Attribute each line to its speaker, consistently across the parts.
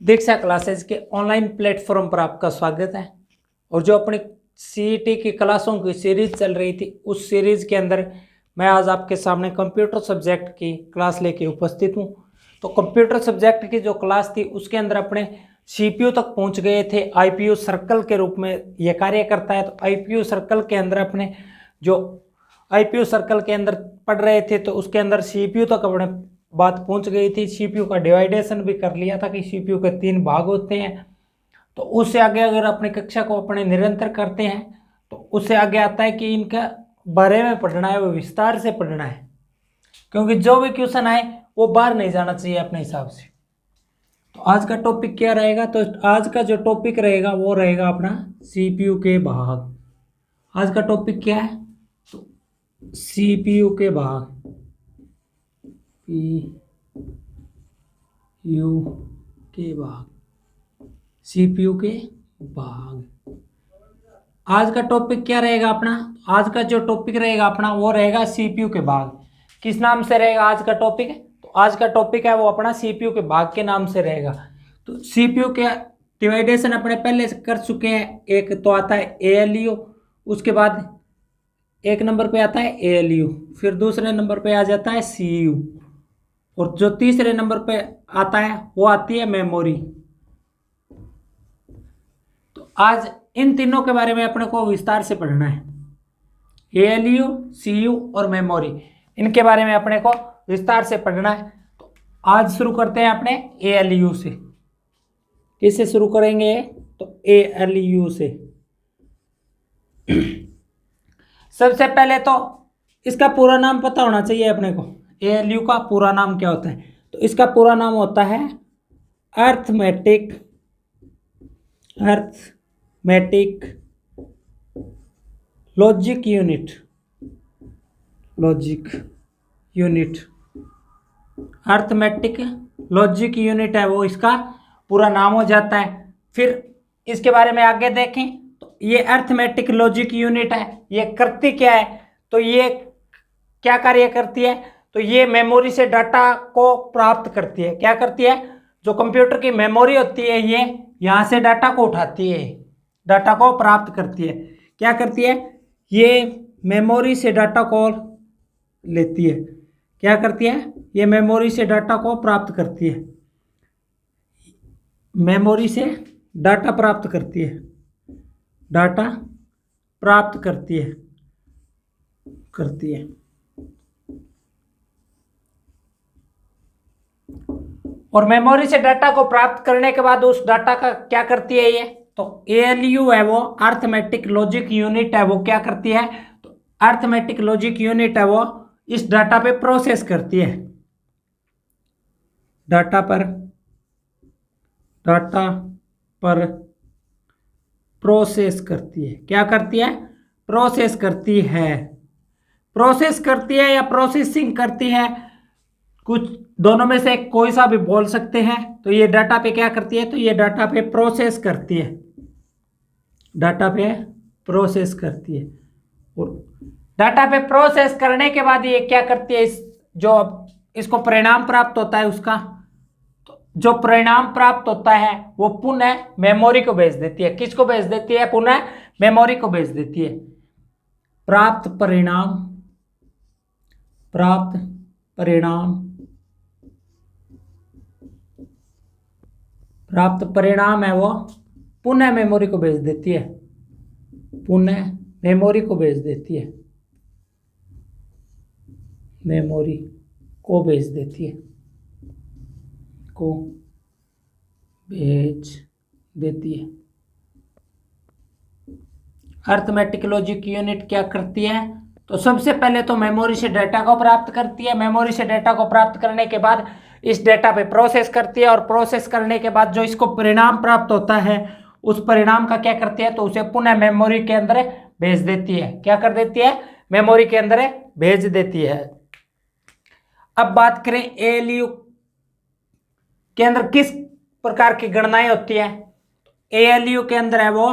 Speaker 1: दीक्षा classes के online platform पर आपका स्वागत है। और जो अपनी सीईटी की क्लासों की सीरीज चल रही थी, उस सीरीज के अंदर मैं आज आपके सामने कंप्यूटर सब्जेक्ट की क्लास लेके उपस्थित हूँ। तो कंप्यूटर सब्जेक्ट की जो क्लास थी उसके अंदर अपने सीपीयू तक पहुंच गए थे। आईपीयू सर्कल के रूप में यह कार्य करता है। तो आईपीयू सर्कल के अंदर अपने जो आईपीयू सर्कल के अंदर पढ़ रहे थे, तो उसके अंदर सीपीयू तक अपने बात पहुंच गई थी। सीपीयू का डिवाइडेशन भी कर लिया था कि सीपीयू के 3 भाग होते हैं। तो उससे आगे अगर अपनी कक्षा को अपने निरंतर करते हैं तो उससे आगे आता है कि इनका बारे में पढ़ना है, वो विस्तार से पढ़ना है, क्योंकि जो भी क्वेश्चन आए वो बाहर नहीं जाना चाहिए अपने हिसाब से। तो आज का टॉपिक क्या रहेगा? तो आज का जो टॉपिक रहेगा वो रहेगा अपना सीपीयू के भाग। आज का टॉपिक क्या है? तो सीपीयू के भाग, यू के भाग, सीपीयू के भाग। आज का टॉपिक क्या रहेगा अपना? आज का जो टॉपिक रहेगा अपना वो रहेगा सीपीयू के भाग। किस नाम से रहेगा आज का टॉपिक? तो आज का टॉपिक है वो अपना सीपीयू के भाग के नाम से रहेगा। तो सीपीयू के डिवाइडेशन अपने पहले कर चुके हैं। एक तो आता है एएलयू, उसके बाद एक नंबर पे आता है एएलयू, फिर दूसरे नंबर पे आ जाता है सीयू, और जो तीसरे नंबर पे आता है वो आती है मेमोरी। तो आज इन तीनों के बारे में अपने को विस्तार से पढ़ना है। एएलयू, सीयू और मेमोरी, इनके बारे में अपने को विस्तार से पढ़ना है। तो आज शुरू करते हैं अपने एएलयू से। किससे शुरू करेंगे? तो एएलयू से। सबसे पहले तो इसका पूरा नाम पता होना चाहिए अपने को। एएलयू का पूरा नाम क्या होता है? तो इसका पूरा नाम होता है arithmetic logic unit. Arithmetic logic unit है वो इसका पूरा नाम हो जाता है। फिर इसके बारे में आगे देखें तो ये अर्थमेटिक लॉजिक यूनिट है, ये करती क्या है? तो ये क्या कार्य करती है? तो ये मेमोरी से डाटा को प्राप्त करती है। क्या करती है? जो कंप्यूटर की मेमोरी होती है ये यहाँ से डाटा को उठाती है, डाटा को प्राप्त करती है। क्या करती है? ये मेमोरी से डाटा को लेती है। क्या करती है? ये मेमोरी से डाटा को प्राप्त करती है, मेमोरी से डाटा प्राप्त करती है, डाटा प्राप्त करती है। और मेमोरी से डाटा को प्राप्त करने के बाद उस डाटा का क्या करती है ये? तो एएलयू है वो अर्थमेटिक लॉजिक यूनिट है, वो क्या करती है? तो अर्थमेटिक लॉजिक यूनिट है वो इस डाटा पे प्रोसेस करती है, डाटा पर प्रोसेस करती है। क्या करती है? प्रोसेस करती है या प्रोसेसिंग करती है, कुछ दोनों में से कोई सा भी बोल सकते हैं। तो ये डाटा पे क्या करती है? तो ये डाटा पे प्रोसेस करती है, और डाटा पे प्रोसेस करने के बाद ये क्या करती है? जो इसको परिणाम प्राप्त होता है उसका, तो जो परिणाम प्राप्त होता है वो पुनः मेमोरी को भेज देती है। किसको भेज देती है? पुनः मेमोरी को भेज देती है। प्राप्त परिणाम है वो पुनः मेमोरी को भेज देती है, मेमोरी को भेज देती है। अर्थमेटिक लॉजिक यूनिट क्या करती है? तो सबसे पहले तो मेमोरी से डाटा को प्राप्त करती है। मेमोरी से डाटा को प्राप्त करने के बाद इस डाटा पे प्रोसेस करती है, और प्रोसेस करने के बाद जो इसको परिणाम प्राप्त होता है उस परिणाम का क्या करती है? तो उसे पुनः मेमोरी के अंदर भेज देती है। क्या कर देती है? मेमोरी के अंदर भेज देती है। अब बात करें एएलयू के अंदर किस प्रकार की गणनाएं होती है। एएलयू के अंदर है वो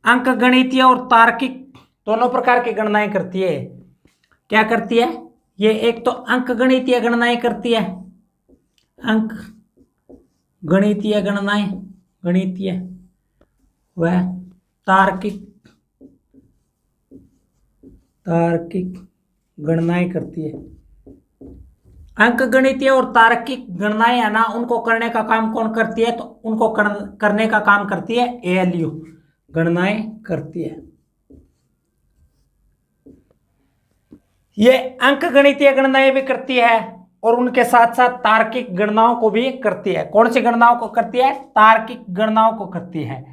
Speaker 1: अंकगणितीय और तार्किक दोनों प्रकार की गणनाएं करती है। क्या करती है? ये एक तो अंकगणितीय गणनाएं करती है, अंक गणितीय गणनाएं, गणितीय व तार्किक गणनाएं करती है। अंक गणितीय और तार्किक गणनाएं है ना, उनको करने का काम कौन करती है? तो उनको करने का काम करती है एएलयू, गणनाएं करती है। ये अंक गणितीय गणनाएं भी करती है और उनके साथ साथ तार्किक गणनाओं को भी करती है। कौन सी गणनाओं को करती है? तार्किक गणनाओं को करती है।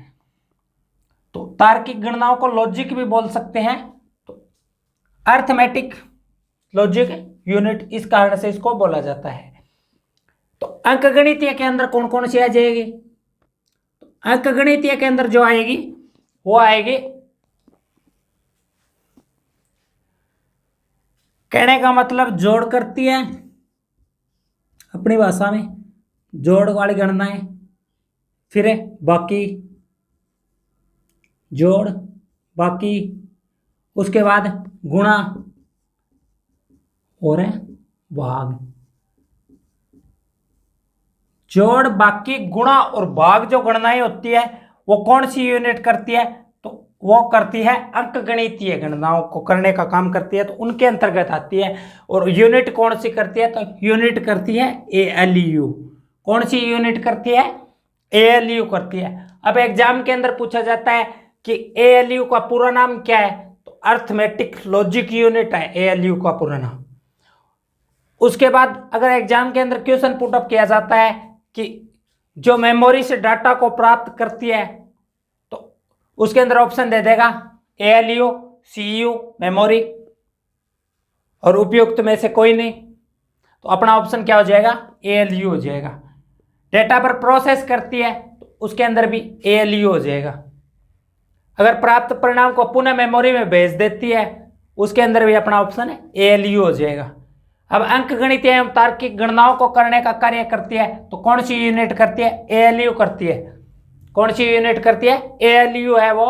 Speaker 1: तो तार्किक गणनाओं को लॉजिक भी बोल सकते हैं, तो अर्थमेटिक लॉजिक यूनिट इस कारण से इसको बोला जाता है। तो अंकगणितीय के अंदर कौन कौन सी आ जाएगी? तो अंकगणितीय के अंदर जो आएगी वो आएगी, कहने का मतलब जोड़ करती है, अपनी भाषा में जोड़ वाली गणनाएं, फिर बाकी जोड़, बाकी, उसके बाद गुणा और भाग। जोड़, बाकी, गुणा और भाग जो गणनाएं होती है वो कौन सी यूनिट करती है? तो वो करती है अंकगणितीय गणनाओं को करने का काम करती है, तो उनके अंतर्गत आती है। और यूनिट कौन सी करती है? तो यूनिट करती है एएलयू। कौन सी यूनिट करती है? एएलयू करती है। अब एग्जाम के अंदर पूछा जाता है कि एएलयू का पूरा नाम क्या है? तो अर्थमेटिक लॉजिक यूनिट है एएलयू का पूरा नाम। उसके बाद अगर एग्जाम के अंदर क्वेश्चन पुटअप किया जाता है कि जो मेमोरी से डाटा को प्राप्त करती है, तो उसके अंदर ऑप्शन दे देगा एएलयू, सीयू, मेमोरी और उपयुक्त में से कोई नहीं, तो अपना ऑप्शन क्या हो जाएगा? एएलयू हो जाएगा। डेटा पर प्रोसेस करती है तो उसके अंदर भी एएलयू हो जाएगा। अगर प्राप्त परिणाम को पुनः मेमोरी में भेज देती है उसके अंदर भी अपना ऑप्शन है एएलयू हो जाएगा। अब अंकगणितीय एवं तार्किक गणनाओं को करने का कार्य करती है, तो कौन सी यूनिट करती है? एएलयू करती है। कौन सी यूनिट करती है? एएलयू है वो।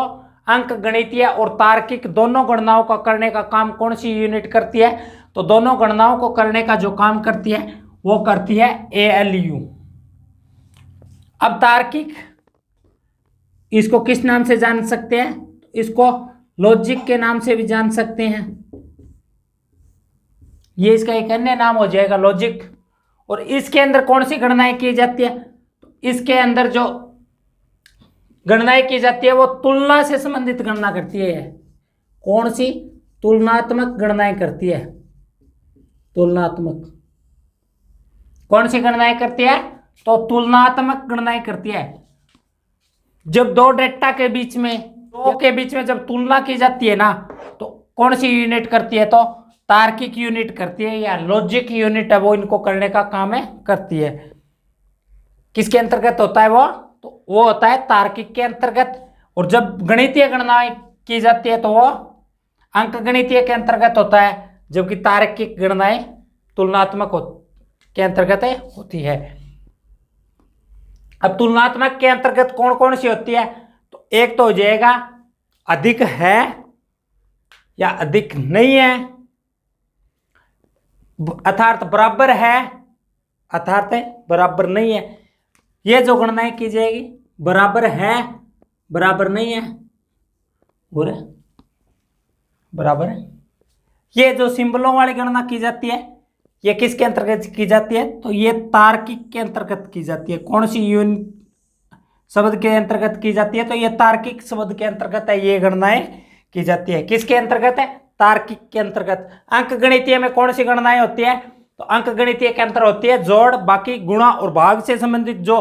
Speaker 1: अंकगणितीय और तार्किक दोनों गणनाओं का करने का काम कौन सी यूनिट करती है? तो दोनों गणनाओं को करने का जो काम करती है वो करती है एएलयू। अब तार्किक, इसको किस नाम से जान सकते हैं? इसको लॉजिक के नाम से भी जान सकते हैं, ये इसका एक अन्य नाम हो जाएगा लॉजिक। और इसके अंदर कौन सी गणनाएं की जाती है? तो इसके अंदर जो गणनाएं की जाती है वो तुलना से संबंधित गणना करती है। कौन सी? तुलनात्मक गणनाएं करती है। तुलनात्मक कौन सी गणनाएं करती है? तो तुलनात्मक गणनाएं करती है। जब दो डेटा के बीच में, दो के बीच में जब तुलना की जाती है ना, तो कौन सी यूनिट करती है? तो तार्किक यूनिट करती है या लॉजिक यूनिट है वो इनको करने का काम है करती है। किसके अंतर्गत होता है वो? तो वो होता है तार्किक के अंतर्गत। और जब गणितीय गणनाएं की जाती है तो वो अंकगणितीय के अंतर्गत होता है, जबकि तार्किक गणनाएं तुलनात्मक के अंतर्गत होती है। अब तुलनात्मक के अंतर्गत कौन कौन सी होती है? तो एक तो हो जाएगा अधिक है या अधिक नहीं है, अर्थात बराबर है अर्थात बराबर नहीं है। ये जो गणनाएं की जाएगी बराबर है, बराबर नहीं है और बराबर है। ये जो सिंबलों वाली गणना की जाती है ये किसके अंतर्गत की जाती है? तो ये तार्किक के अंतर्गत की जाती है। कौन सी शब्द के अंतर्गत की जाती है? तो ये तार्किक शब्द के अंतर्गत है, ये गणनाएं की जाती है। किसके अंतर्गत है? तार्किक के अंतर्गत। अंकगणितीय में कौन सी गणनाएं होती है? तो अंकगणितीय के अंतर होती है जोड़, बाकी, गुणा और भाग से संबंधित जो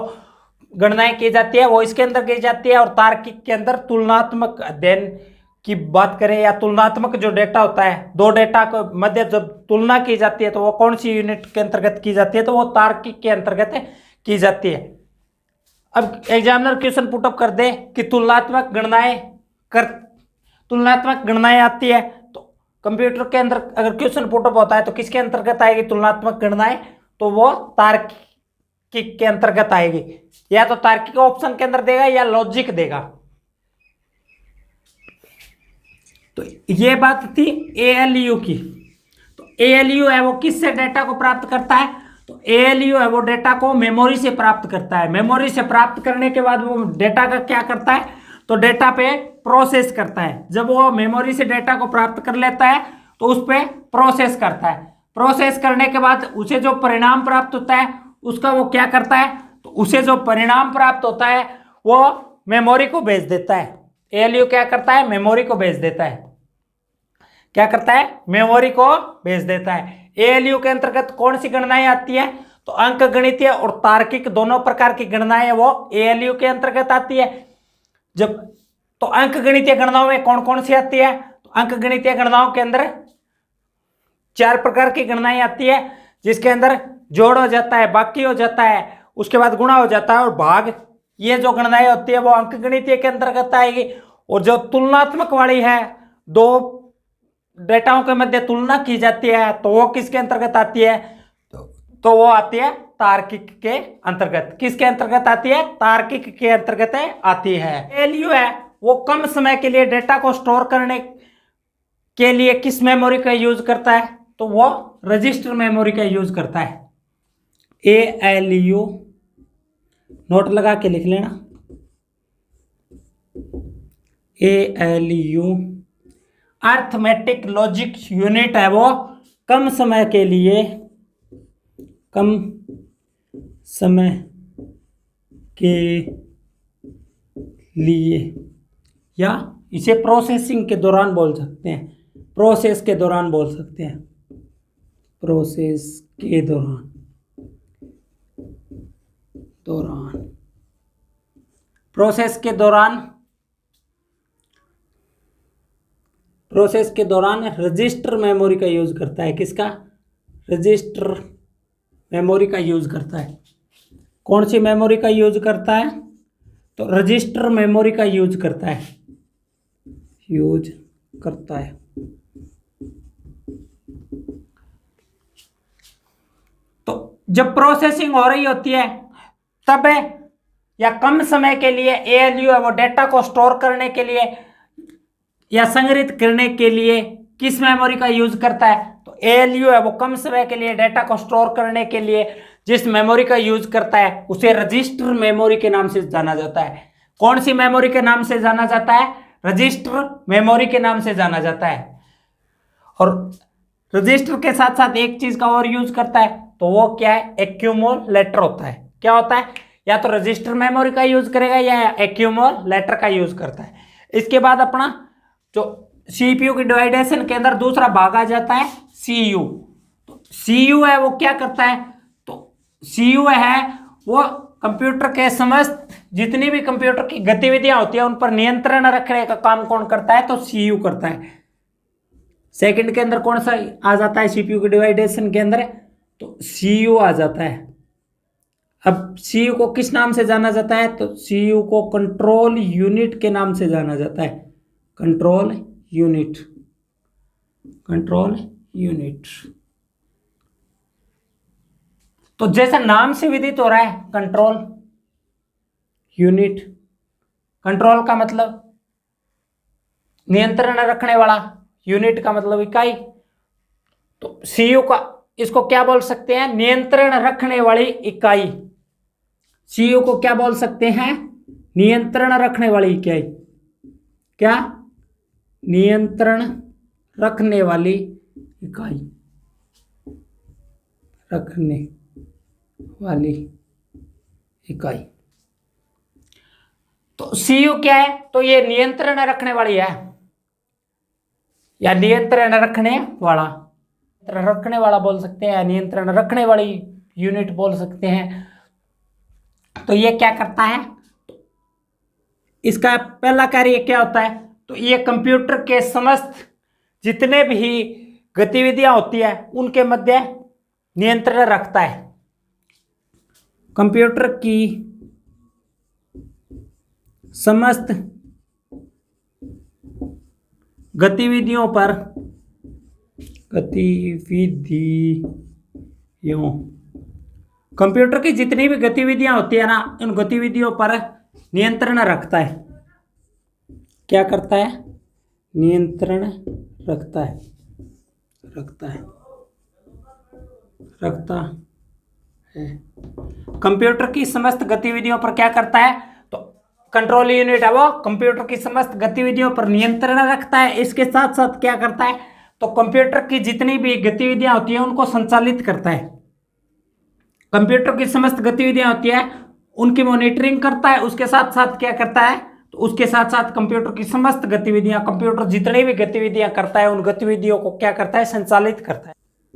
Speaker 1: गणनाएं की जाती है वो इसके अंदर की जाती है। और तार्किक के अंदर तुलनात्मक अध्ययन की बात करें या तुलनात्मक जो डेटा होता है, दो डेटा के मध्य जब तुलना की जाती है तो वो कौन सी यूनिट के अंतर्गत की जाती है? तो वो तार्किक के अंतर्गत की जाती है। अब एग्जामिनर क्वेश्चन पुटअप कर दे कि तुलनात्मक गणनाएं आती है, तो कंप्यूटर के अंदर अगर क्वेश्चन पुटअप होता है तो किसके अंतर्गत आएगी तुलनात्मक गणनाएं? तो वो तार्किक के अंतर्गत आएगी। या तो तार्किक ऑप्शन के अंदर देगा या लॉजिक देगा। तो ये बात थी एएलयू की। तो एएलयू है वो किससे डेटा को प्राप्त करता है? तो ALU है वो डेटा को मेमोरी से प्राप्त करता है। मेमोरी से प्राप्त करने के बाद वो डेटा का क्या करता है, तो डेटा पे प्रोसेस करता है। जब वो मेमोरी से डेटा को प्राप्त कर लेता है तो उस पे प्रोसेस करता है। प्रोसेस करने के बाद उसे जो परिणाम प्राप्त होता है उसका वो क्या करता है, तो उसे जो परिणाम प्राप्त होता है वो मेमोरी को भेज देता है। ALU क्या करता है, मेमोरी को भेज देता है। क्या करता है, मेमोरी को भेज देता है। ALU के अंतर्गत कौन सी गणनाएं आती है, तो अंक गणितीय और तार्किक दोनों प्रकार की गणनाएं वो ALU के अंतर्गत आती है। जब तो अंक गणितीय गणनाओं में कौन कौन सी आती है, तो अंक गणितीय गणनाओं के अंदर 4 प्रकार की गणनाएं आती है, जिसके अंदर जोड़ हो जाता है, बाकी हो जाता है, उसके बाद गुणा हो जाता है और भाग। ये जो गणनाएं होती है वो अंक गणितीय के अंतर्गत आएगी। और जो तुलनात्मक वाली है, दो डेटाओं के मध्य तुलना की जाती है, तो वो किसके अंतर्गत आती है, तो वो आती है तार्किक के अंतर्गत। किसके अंतर्गत आती है, तार्किक के अंतर्गत आती है। ALU है वो कम समय के लिए डेटा को स्टोर करने के लिए किस मेमोरी का यूज करता है, तो वो रजिस्टर मेमोरी का यूज करता है। ALU नोट लगा के लिख लेना। ALU अर्थमेटिक लॉजिक यूनिट है वो कम समय के लिए या इसे प्रोसेसिंग के दौरान बोल सकते हैं, प्रोसेस के दौरान बोल सकते हैं, प्रोसेस के दौरान प्रोसेस के दौरान रजिस्टर मेमोरी का यूज करता है। किसका, रजिस्टर मेमोरी का यूज करता है। कौन सी मेमोरी का यूज करता है, तो रजिस्टर मेमोरी का यूज करता है। तो जब प्रोसेसिंग हो रही होती है तब या कम समय के लिए ALU है वो डेटा को स्टोर करने के लिए या संग्रहित करने के लिए किस मेमोरी का यूज करता है, तो ALU है वो कम समय के लिए डेटा को स्टोर करने के लिए जिस मेमोरी का यूज करता है उसे रजिस्टर मेमोरी के नाम से जाना जाता है। कौन सी मेमोरी के नाम से जाना जाता है, रजिस्टर मेमोरी के नाम से जाना जाता है। और रजिस्टर के साथ साथ एक चीज का और यूज करता है, तो वो क्या है, एक्यूमुलेटर होता है। क्या होता है, या तो रजिस्टर मेमोरी का यूज करेगा या एक्यूमुलेटर का यूज करता है। इसके बाद अपना जो CPU की डिवाइडेशन के अंदर दूसरा भाग आ जाता है CU। तो CU है वो क्या करता है, तो CU है वो कंप्यूटर के समस्त जितनी भी कंप्यूटर की गतिविधियां होती है उन पर नियंत्रण रखने का काम कौन करता है, तो CU करता है। सेकंड के अंदर कौन सा आ जाता है CPU की डिवाइडेशन के अंदर, तो CU आ जाता है। अब CU को किस नाम से जाना जाता है, तो CU को कंट्रोल यूनिट के नाम से जाना जाता है। Control unit. तो जैसा नाम से विदित हो रहा है कंट्रोल यूनिट, कंट्रोल का मतलब नियंत्रण रखने वाला, यूनिट का मतलब इकाई। तो CU का इसको क्या बोल सकते हैं, नियंत्रण रखने वाली इकाई। CU को क्या बोल सकते हैं, नियंत्रण रखने वाली इकाई। क्या, नियंत्रण रखने वाली इकाई, तो CU क्या है, तो ये नियंत्रण रखने वाली है या नियंत्रण रखने वाला बोल सकते हैं, नियंत्रण रखने वाली यूनिट बोल सकते हैं। तो ये क्या करता है, इसका पहला कार्य क्या होता है, तो ये कंप्यूटर के समस्त जितने भी गतिविधियां होती है उनके मध्य नियंत्रण रखता है। कंप्यूटर की समस्त गतिविधियों कंप्यूटर की जितनी भी गतिविधियां होती है ना, उन गतिविधियों पर नियंत्रण रखता है। क्या करता है, नियंत्रण रखता है। कंप्यूटर की समस्त गतिविधियों पर क्या करता है, तो कंट्रोल यूनिट है वो कंप्यूटर की समस्त गतिविधियों पर नियंत्रण रखता है। इसके साथ साथ क्या करता है, तो कंप्यूटर की जितनी भी गतिविधियां होती हैं उनको संचालित करता है। कंप्यूटर की समस्त गतिविधियां होती है उनकी मॉनिटरिंग करता है। उसके साथ साथ क्या करता है, तो उसके साथ साथ कंप्यूटर की समस्त गतिविधियां, कंप्यूटर जितनी भी गतिविधियां करता है उन गतिविधियों को क्या करता है, संचालित करता है।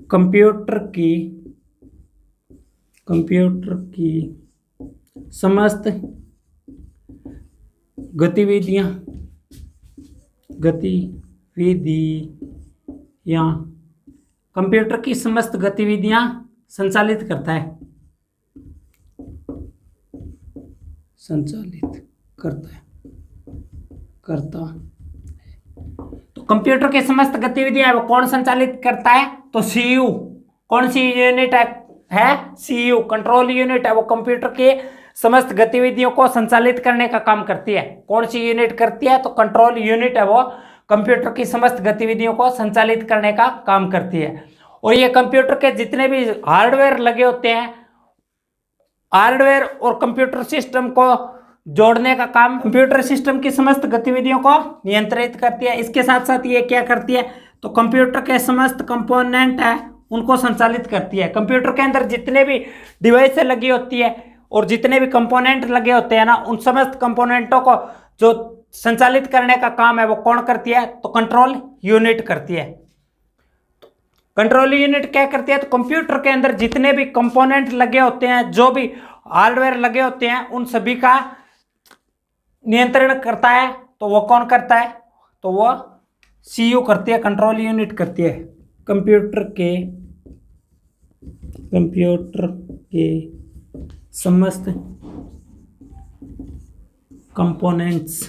Speaker 1: कंप्यूटर की समस्त गतिविधियां कंप्यूटर की समस्त गतिविधियां संचालित करता है, तो कंप्यूटर के समस्त गतिविधियां वो कौन संचालित करता है, तो सीयू। कौन सी यूनिट है सीयू, कंट्रोल यूनिट है वो कंप्यूटर के समस्त गतिविधियों को संचालित करने का काम करती है। कौन सी यूनिट करती है, तो कंट्रोल यूनिट है वो कंप्यूटर की समस्त गतिविधियों को संचालित करने का काम करती है। और ये कंप्यूटर के जितने भी हार्डवेयर लगे होते हैं, हार्डवेयर और कंप्यूटर सिस्टम को जोड़ने का काम कंप्यूटर सिस्टम की समस्त गतिविधियों को नियंत्रित करती है। इसके साथ साथ ये क्या करती है, तो कंप्यूटर के समस्त कंपोनेंट है उनको संचालित करती है। कंप्यूटर के अंदर जितने भी डिवाइस लगी होती है और जितने भी कंपोनेंट लगे होते हैं ना, उन समस्त कंपोनेंटों को जो संचालित करने का काम है वो कौन करती है, तो कंट्रोल यूनिट करती है। कंट्रोल यूनिट क्या करती है, तो कंप्यूटर के अंदर जितने भी कंपोनेंट लगे होते हैं, जो भी हार्डवेयर लगे होते हैं, उन सभी का नियंत्रण करता है। तो वो कौन करता है, तो वो सीयू करती है, कंट्रोल यूनिट करती है। कंप्यूटर के समस्त कंपोनेंट्स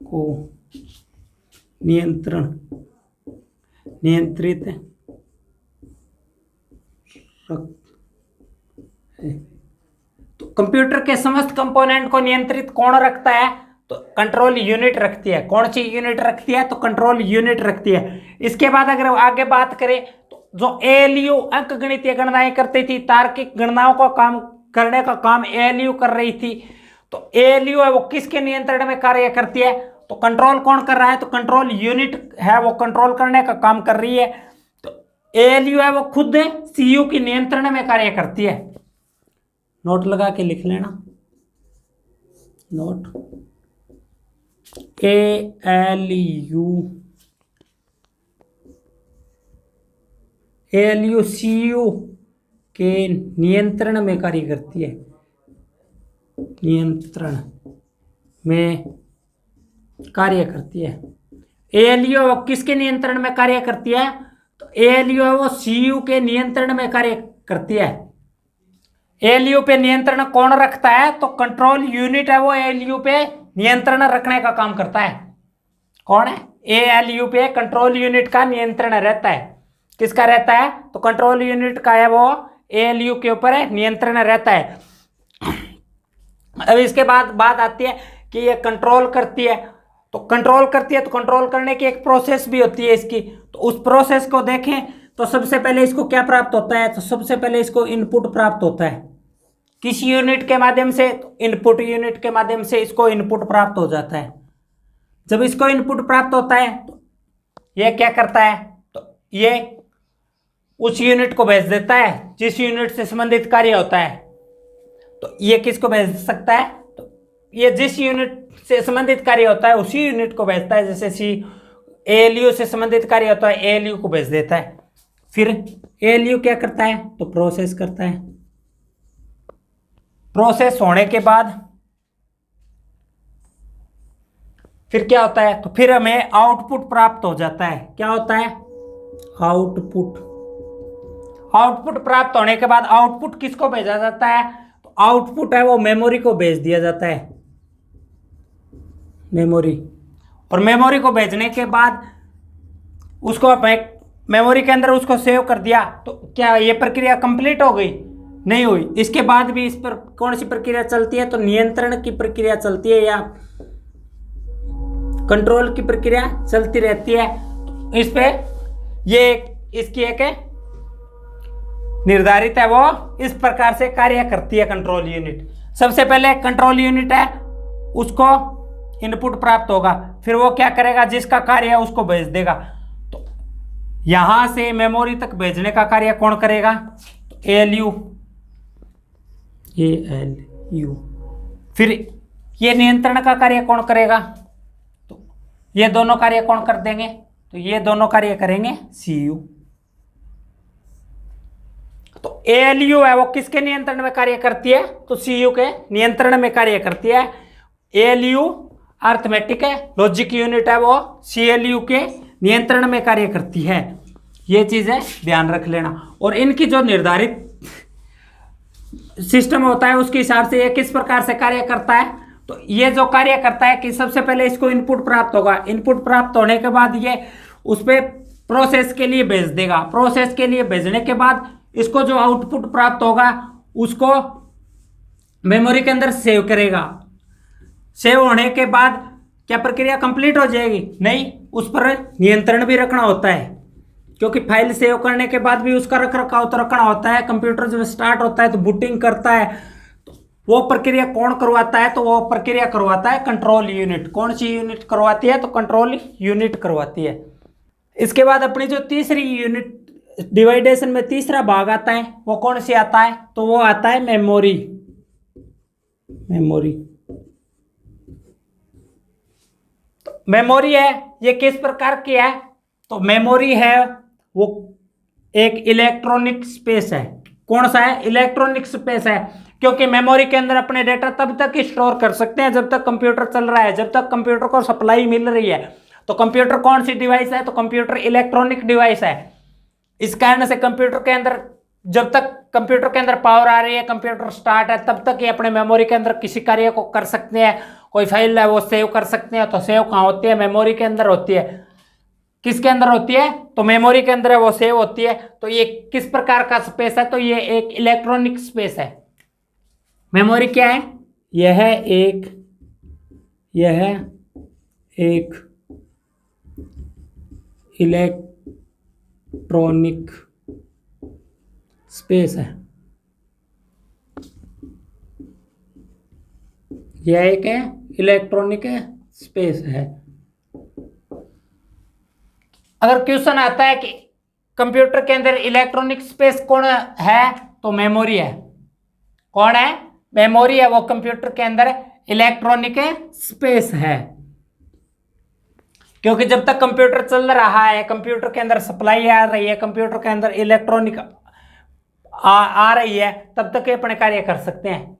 Speaker 1: को नियंत्रित तो कंप्यूटर के समस्त कंपोनेंट को नियंत्रित कौन रखता है, तो कंट्रोल यूनिट रखती है। कौन सी यूनिट रखती है, तो कंट्रोल यूनिट रखती है। इसके बाद अगर आगे बात करें, तो जो एएलयू अंकगणितीय गणनाएं करती थी, तार्किक गणनाओं का काम करने का काम एएलयू कर रही थी, तो एएलयू है वो किसके नियंत्रण में कार्य करती है, तो कंट्रोल कौन कर रहा है, तो कंट्रोल यूनिट है वो कंट्रोल करने का काम कर रही है। तो एएलयू है वो खुद सीयू की नियंत्रण में कार्य करती है। नोट लगा के लिख लेना, नोट एएलयू सीयू के नियंत्रण में कार्य करती है, नियंत्रण में कार्य करती है। एएलयू किसके नियंत्रण में कार्य करती है, तो एएलयू वो सीयू के नियंत्रण में कार्य करती है। एएलयू पे नियंत्रण कौन रखता है, तो कंट्रोल यूनिट है वो एएलयू पे नियंत्रण रखने का काम करता है। कौन है, एएलयू पे कंट्रोल यूनिट का नियंत्रण रहता है। किसका रहता है, तो कंट्रोल यूनिट का है वो एएलयू के ऊपर नियंत्रण रहता है। अब इसके बाद बात आती है कि ये कंट्रोल करती है, तो कंट्रोल करने की एक प्रोसेस भी होती है इसकी। तो उस प्रोसेस को देखें तो सबसे पहले इसको क्या प्राप्त होता है, तो सबसे पहले इसको इनपुट प्राप्त होता है। किस यूनिट के माध्यम से, तो इनपुट यूनिट के माध्यम से इसको इनपुट प्राप्त हो जाता है। जब इसको इनपुट प्राप्त होता है तो ये क्या करता है, तो ये उस यूनिट को भेज देता है जिस यूनिट से संबंधित कार्य होता है। तो ये किसको भेज सकता है, तो ये जिस यूनिट से संबंधित कार्य होता है उसी यूनिट को भेजता है। जैसे एएलयू से संबंधित कार्य होता है, एएलयू को भेज देता है। फिर एएलयू क्या करता है, तो प्रोसेस करता है। प्रोसेस होने के बाद फिर क्या होता है, तो फिर हमें आउटपुट प्राप्त हो जाता है। क्या होता है, आउटपुट प्राप्त होने के बाद आउटपुट किसको भेजा जाता है, तो आउटपुट है वो मेमोरी को भेज दिया जाता है, मेमोरी। और मेमोरी को भेजने के बाद उसको मेमोरी के अंदर उसको सेव कर दिया, तो क्या ये प्रक्रिया कंप्लीट हो गई, नहीं हुई। इसके बाद भी इस पर कौन सी प्रक्रिया चलती है, तो नियंत्रण की प्रक्रिया चलती है या कंट्रोल की प्रक्रिया चलती रहती है। तो इस पे ये इसकी एक निर्धारित है, वो इस प्रकार से कार्य करती है कंट्रोल यूनिट। सबसे पहले कंट्रोल यूनिट है, उसको इनपुट प्राप्त होगा, फिर वो क्या करेगा, जिसका कार्य है उसको भेज देगा। तो यहां से मेमोरी तक भेजने का कार्य कौन करेगा, तो ALU। फिर ये नियंत्रण का कार्य कौन करेगा, तो ये दोनों कार्य कौन कर देंगे, तो ये दोनों कार्य करेंगे CU। तो ALU है वो किसके नियंत्रण में कार्य करती है, तो CU के नियंत्रण में कार्य करती है। ALU अर्थमेटिक है, लॉजिक यूनिट है, वो CLU के नियंत्रण में कार्य करती है। ये चीजें ध्यान रख लेना। और इनकी जो निर्धारित सिस्टम होता है उसके हिसाब से ये किस प्रकार से कार्य करता है, तो ये जो कार्य करता है कि सबसे पहले इसको इनपुट प्राप्त होगा, इनपुट प्राप्त होने के बाद ये उस पर प्रोसेस के लिए भेज देगा, प्रोसेस के लिए भेजने के बाद इसको जो आउटपुट प्राप्त होगा उसको मेमोरी के अंदर सेव करेगा। सेव होने के बाद क्या प्रक्रिया कंप्लीट हो जाएगी, नहीं, उस पर नियंत्रण भी रखना होता है, क्योंकि फाइल सेव करने के बाद भी उसका रख रखाव तो रखना होता है। कंप्यूटर जब स्टार्ट होता है तो बूटिंग करता है, तो वो प्रक्रिया कौन करवाता है, तो वो प्रक्रिया करवाता है कंट्रोल यूनिट। कौन सी यूनिट करवाती है, तो कंट्रोल यूनिट करवाती है। इसके बाद अपनी जो तीसरी यूनिट डिवाइडेशन में तीसरा भाग आता है, वो कौन सी आता है, तो वो आता है मेमोरी। मेमोरी है, ये किस प्रकार की है, तो मेमोरी है वो एक इलेक्ट्रॉनिक स्पेस है। कौन सा है, इलेक्ट्रॉनिक स्पेस है, क्योंकि मेमोरी के अंदर अपने डेटा तब तक ही स्टोर कर सकते हैं जब तक कंप्यूटर चल रहा है, जब तक कंप्यूटर को सप्लाई मिल रही है। तो कंप्यूटर कौन सी डिवाइस है, तो कंप्यूटर इलेक्ट्रॉनिक डिवाइस है। इस कारण से कंप्यूटर के अंदर जब तक कंप्यूटर के अंदर पावर आ रही है, कंप्यूटर स्टार्ट है, तब तक ये अपने मेमोरी के अंदर किसी कार्य को कर सकते हैं। कोई फाइल है वो सेव कर सकते हैं, तो सेव कहाँ होती है, मेमोरी के अंदर होती है। किसके अंदर होती है, तो मेमोरी के अंदर है वो सेव होती है। तो ये किस प्रकार का स्पेस है, तो ये एक इलेक्ट्रॉनिक स्पेस है। मेमोरी क्या है, यह एक इलेक्ट्रॉनिक स्पेस है। यह एक इलेक्ट्रॉनिक स्पेस है। अगर क्वेश्चन आता है कि कंप्यूटर के अंदर इलेक्ट्रॉनिक स्पेस कौन है, तो मेमोरी है। कौन है, मेमोरी है, वो कंप्यूटर के अंदर इलेक्ट्रॉनिक स्पेस है। क्योंकि जब तक कंप्यूटर चल रहा है, कंप्यूटर के अंदर सप्लाई आ रही है, कंप्यूटर के अंदर इलेक्ट्रॉनिक आ रही है, तब तक ये अपने कार्य कर सकते हैं।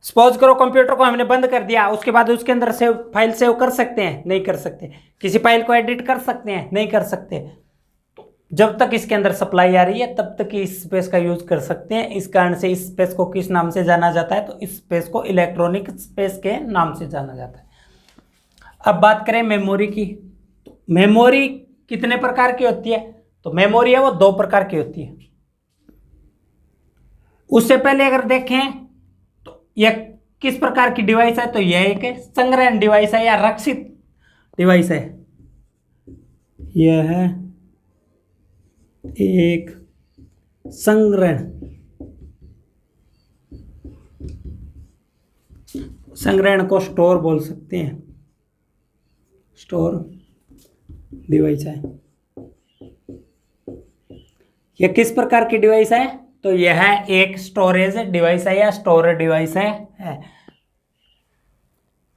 Speaker 1: सपोज करो कंप्यूटर को हमने बंद कर दिया, उसके बाद उसके अंदर फाइल सेव कर सकते हैं, नहीं कर सकते। किसी फाइल को एडिट कर सकते हैं, नहीं कर सकते। तो जब तक इसके अंदर सप्लाई आ रही है तब तक इस स्पेस का यूज कर सकते हैं। इस कारण से इस स्पेस को किस नाम से जाना जाता है, तो इस स्पेस को इलेक्ट्रॉनिक स्पेस के नाम से जाना जाता है। अब बात करें मेमोरी की। तो मेमोरी कितने प्रकार की होती है, तो मेमोरी है वो 2 प्रकार की होती है। उससे पहले अगर देखें तो यह किस प्रकार की डिवाइस है, तो यह एक संग्रहण डिवाइस है या रक्षित डिवाइस है। यह है एक संग्रहण को स्टोर बोल सकते हैं, स्टोर डिवाइस है। यह किस प्रकार की डिवाइस है, तो यह एक स्टोरेज डिवाइस है या स्टोर डिवाइस है।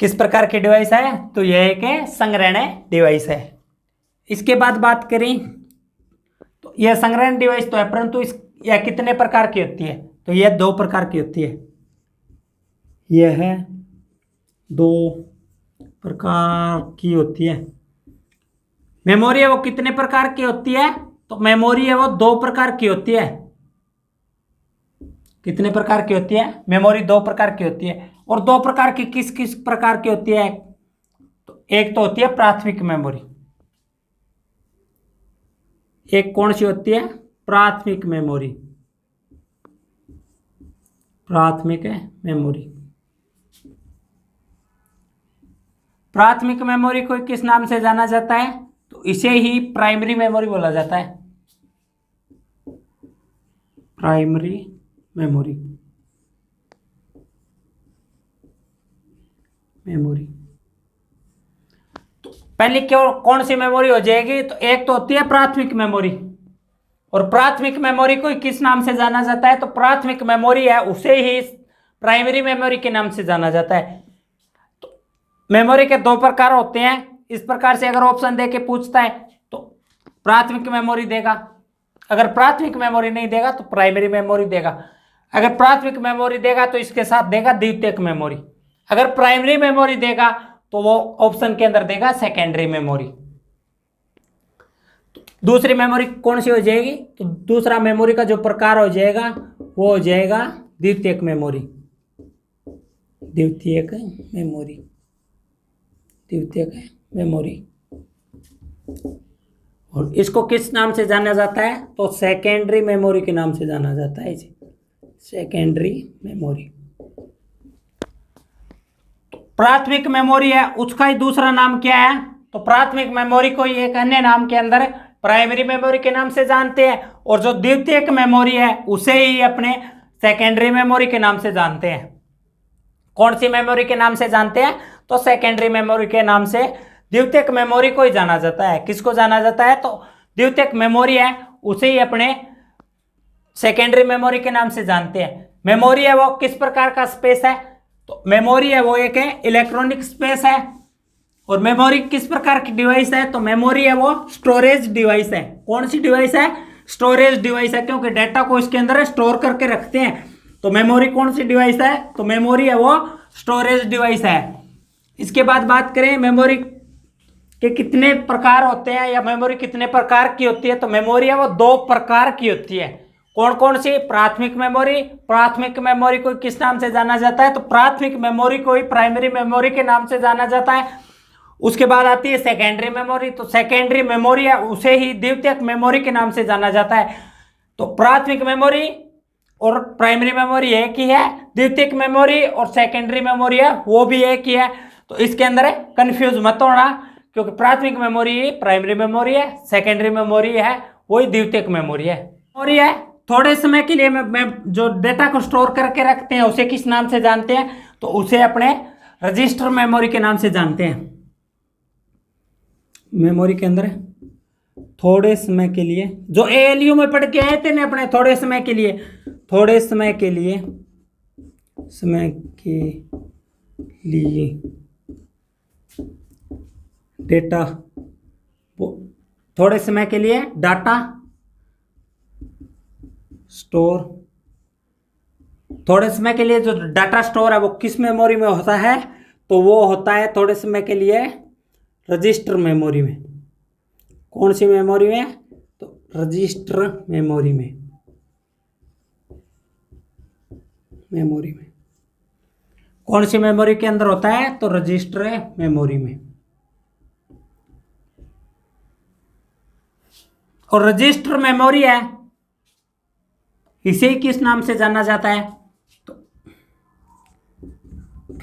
Speaker 1: किस प्रकार की डिवाइस है, तो यह एक संग्रहण डिवाइस है। इसके बाद बात करें तो यह संग्रहण डिवाइस तो है, परंतु यह कितने प्रकार की होती है, तो यह 2 प्रकार की होती है। यह 2 प्रकार की होती है। मेमोरी है वो कितने प्रकार की होती है, तो मेमोरी है वो 2 प्रकार की होती है। कितने प्रकार की होती है, मेमोरी 2 प्रकार की होती है। और 2 प्रकार की किस किस प्रकार की होती है, तो एक तो होती है प्राथमिक मेमोरी। एक कौन सी होती है, प्राथमिक मेमोरी। प्राथमिक मेमोरी, प्राथमिक मेमोरी को किस नाम से जाना जाता है, तो इसे ही प्राइमरी मेमोरी बोला जाता है, प्राइमरी मेमोरी। तो पहले क्यों कौन सी मेमोरी हो जाएगी, तो एक तो होती है प्राथमिक मेमोरी, और प्राथमिक मेमोरी को किस नाम से जाना जाता है, तो प्राथमिक मेमोरी है उसे ही प्राइमरी मेमोरी के नाम से जाना जाता है। तो मेमोरी के दो प्रकार होते हैं, इस प्रकार से अगर ऑप्शन दे के पूछता है तो प्राथमिक मेमोरी देगा, अगर प्राथमिक मेमोरी नहीं देगा तो प्राइमरी मेमोरी देगा, अगर प्राथमिक मेमोरी देगा तो इसके साथ देगा द्वितीयक मेमोरी, अगर प्राइमरी मेमोरी देगा तो वो ऑप्शन के अंदर देगा सेकेंडरी मेमोरी। दूसरी मेमोरी कौन सी हो जाएगी, तो दूसरा मेमोरी का जो प्रकार हो जाएगा वो हो जाएगा द्वितीयक मेमोरी, द्वितीयक मेमोरी, द्वितीयक मेमोरी। और इसको किस नाम से जाना जाता है, तो सेकेंडरी मेमोरी के नाम से जाना जाता है इसे, सेकेंडरी मेमोरी। प्राथमिक मेमोरी है उसका ही दूसरा नाम क्या है, तो प्राथमिक मेमोरी को एक अन्य नाम के अंदर प्राइमरी मेमोरी के नाम से जानते हैं, और जो द्वितीयक मेमोरी है उसे ही अपने सेकेंडरी मेमोरी के नाम से जानते हैं। कौन सी मेमोरी के नाम से जानते हैं, तो सेकेंडरी मेमोरी के नाम से द्वितीयक मेमोरी को ही जाना जाता है। किसको जाना जाता है, तो द्वितीयक मेमोरी है उसे ही अपने सेकेंडरी मेमोरी के नाम से जानते हैं। मेमोरी है वो किस प्रकार का स्पेस है, तो मेमोरी है वो एक इलेक्ट्रॉनिक स्पेस है, और मेमोरी किस प्रकार की डिवाइस है, तो मेमोरी है वो स्टोरेज डिवाइस है। कौन सी डिवाइस है, स्टोरेज डिवाइस है, क्योंकि डाटा को इसके अंदर स्टोर करके रखते हैं। तो मेमोरी कौन सी डिवाइस है, तो मेमोरी है वो स्टोरेज डिवाइस है। इसके बाद बात करें मेमोरी के कितने प्रकार होते हैं या मेमोरी कितने प्रकार की होती है, तो मेमोरी है वो दो प्रकार की होती है। कौन कौन सी, प्राथमिक मेमोरी, प्राथमिक मेमोरी को किस नाम से जाना जाता है, तो प्राथमिक मेमोरी को ही प्राइमरी मेमोरी के नाम से जाना जाता है। उसके बाद आती है सेकेंडरी मेमोरी, तो सेकेंडरी मेमोरी है उसे ही द्वितीयक मेमोरी के नाम से जाना जाता है। तो प्राथमिक मेमोरी और प्राइमरी मेमोरी एक ही है, द्वितीयक मेमोरी और सेकेंडरी मेमोरी है वो भी एक ही है। तो इसके अंदर कंफ्यूज मत होना, क्योंकि प्राथमिक मेमोरी प्राइमरी मेमोरी है, सेकेंडरी मेमोरी है वही द्वितीयक मेमोरी है। और ये थोड़े समय के लिए मैं जो डेटा को स्टोर करके रखते हैं उसे किस नाम से जानते हैं, तो उसे अपने रजिस्टर मेमोरी के नाम से जानते हैं। मेमोरी के अंदर थोड़े समय के लिए, जो एएलयू में पढ़ के आए थे ना अपने, थोड़े समय के लिए, थोड़े समय के लिए, समय के लिए डेटा, थोड़े समय के लिए डाटा स्टोर, थोड़े समय के लिए जो डाटा स्टोर है वो किस मेमोरी में होता है, तो वो होता है थोड़े समय के लिए रजिस्टर मेमोरी में। कौन सी मेमोरी में, तो रजिस्टर मेमोरी में, मेमोरी में। कौन सी मेमोरी के अंदर होता है, तो रजिस्टर मेमोरी में। और रजिस्टर मेमोरी है इसे किस नाम से जाना जाता है, तो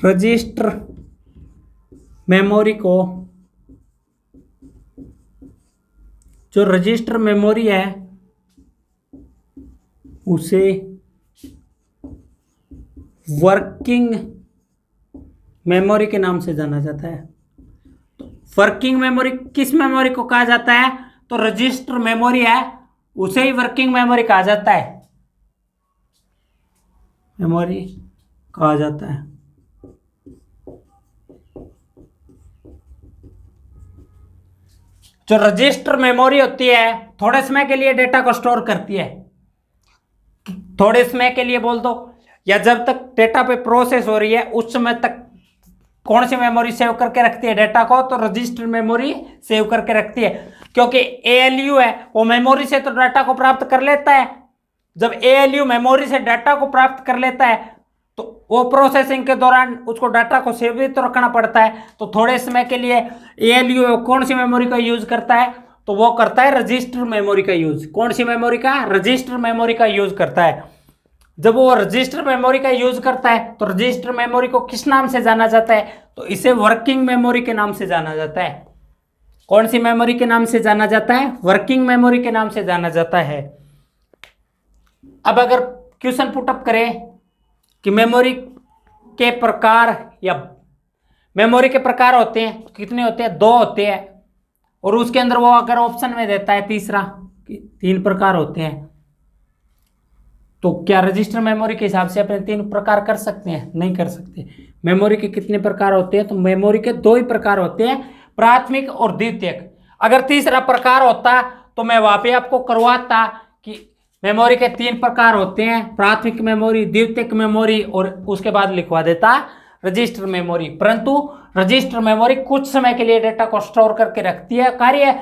Speaker 1: रजिस्टर मेमोरी को, जो रजिस्टर मेमोरी है उसे वर्किंग मेमोरी के नाम से जाना जाता है। तो वर्किंग मेमोरी किस मेमोरी को कहा जाता है, तो रजिस्टर मेमोरी है उसे ही वर्किंग मेमोरी कहा जाता है, मेमोरी कहा जाता है। जो रजिस्टर मेमोरी होती है थोड़े समय के लिए डेटा को स्टोर करती है, थोड़े समय के लिए बोल दो, या जब तक डेटा पे प्रोसेस हो रही है उस समय तक कौन सी मेमोरी सेव करके रखती है डेटा को, तो रजिस्टर मेमोरी सेव करके रखती है। क्योंकि एएलयू है वो मेमोरी से तो डाटा को प्राप्त कर लेता है, जब एएलयू मेमोरी से डाटा को प्राप्त कर लेता है तो वो प्रोसेसिंग के दौरान उसको डाटा को सेव भी तो रखना पड़ता है। तो थोड़े समय के लिए एएलयू कौन सी मेमोरी का यूज करता है, तो वो करता है रजिस्टर मेमोरी का यूज। कौन सी मेमोरी का, रजिस्टर मेमोरी का यूज करता है। जब वो रजिस्टर मेमोरी का यूज करता है तो रजिस्टर मेमोरी को किस नाम से जाना जाता है, तो इसे वर्किंग मेमोरी के नाम से जाना जाता है। कौन सी मेमोरी के नाम से जाना जाता है? वर्किंग मेमोरी के नाम से जाना जाता है। अब अगर क्वेश्चन पुटअप करें कि मेमोरी के प्रकार या मेमोरी के प्रकार होते हैं, कितने होते हैं? 2 होते हैं। और उसके अंदर वो अगर ऑप्शन में देता है तीसरा कि 3 प्रकार होते हैं, तो क्या रजिस्टर मेमोरी के हिसाब से अपने 3 प्रकार कर सकते हैं? नहीं कर सकते। मेमोरी के कितने प्रकार होते हैं? तो मेमोरी के 2 ही प्रकार होते हैं, प्राथमिक और द्वितीयक। अगर तीसरा प्रकार होता तो मैं वहां पे आपको करवाता कि मेमोरी के 3 प्रकार होते हैं, प्राथमिक मेमोरी, द्वितीयक मेमोरी, और उसके बाद लिखवा देता रजिस्टर मेमोरी। परंतु रजिस्टर मेमोरी कुछ समय के लिए डेटा को स्टोर करके रखती है। कार्य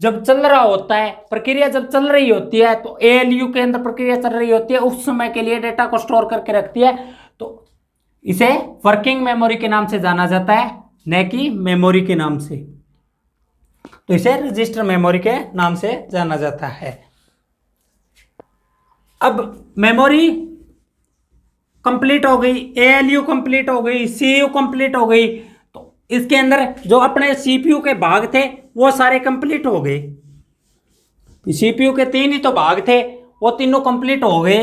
Speaker 1: जब चल रहा होता है, प्रक्रिया जब चल रही होती है, तो एएलयू के अंदर प्रक्रिया चल रही होती है, उस समय के लिए डेटा को स्टोर करके रखती है, तो इसे वर्किंग मेमोरी के नाम से जाना जाता है, न कि मेमोरी के नाम से। तो इसे रजिस्टर मेमोरी के नाम से जाना जाता है। अब मेमोरी कंप्लीट हो गई, एएलयू कंप्लीट हो गई, सीयू कंप्लीट हो गई, तो इसके अंदर जो अपने सीपीयू के भाग थे वो सारे कंप्लीट हो गए। सीपीयू के 3 ही तो भाग थे, वो तीनों कंप्लीट हो गए।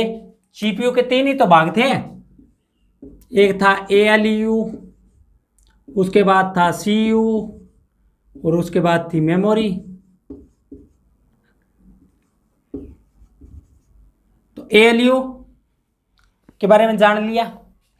Speaker 1: सीपीयू के 3 ही तो भाग थे, एक था एएलयू, उसके बाद था सीयू, और उसके बाद थी मेमोरी। तो एएलयू के बारे में जान लिया,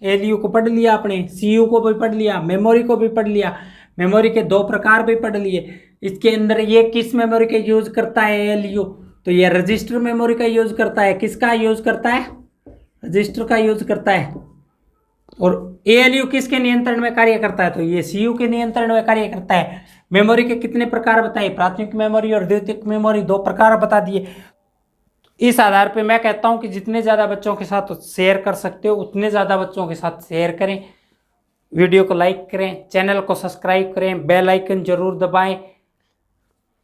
Speaker 1: एएलयू को पढ़ लिया आपने, सीयू को भी पढ़ लिया, मेमोरी को भी पढ़ लिया, मेमोरी के 2 प्रकार भी पढ़ लिए। इसके अंदर ये किस मेमोरी का यूज करता है एएलयू? तो ये रजिस्टर मेमोरी का यूज करता है। किसका यूज करता है? रजिस्टर का यूज करता है। और एएलयू किसके नियंत्रण में कार्य करता है? तो ये सीयू के नियंत्रण में कार्य करता है। मेमोरी के कितने प्रकार बताए? प्राथमिक मेमोरी और द्वितीयक मेमोरी, 2 प्रकार बता दिए। इस आधार पे मैं कहता हूं कि जितने ज़्यादा बच्चों के साथ शेयर कर सकते हो उतने ज़्यादा बच्चों के साथ शेयर करें, वीडियो को लाइक करें, चैनल को सब्सक्राइब करें, बेल आइकन जरूर दबाएं।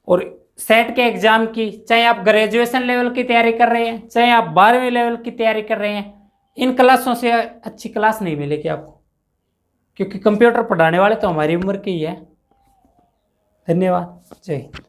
Speaker 1: और सेट के एग्जाम की, चाहे आप ग्रेजुएशन लेवल की तैयारी कर रहे हैं, चाहे आप 12वीं लेवल की तैयारी कर रहे हैं, इन क्लासों से अच्छी क्लास नहीं मिलेगी आपको, क्योंकि कंप्यूटर पढ़ाने वाले तो हमारी उम्र के ही है। धन्यवाद। जय हिंद।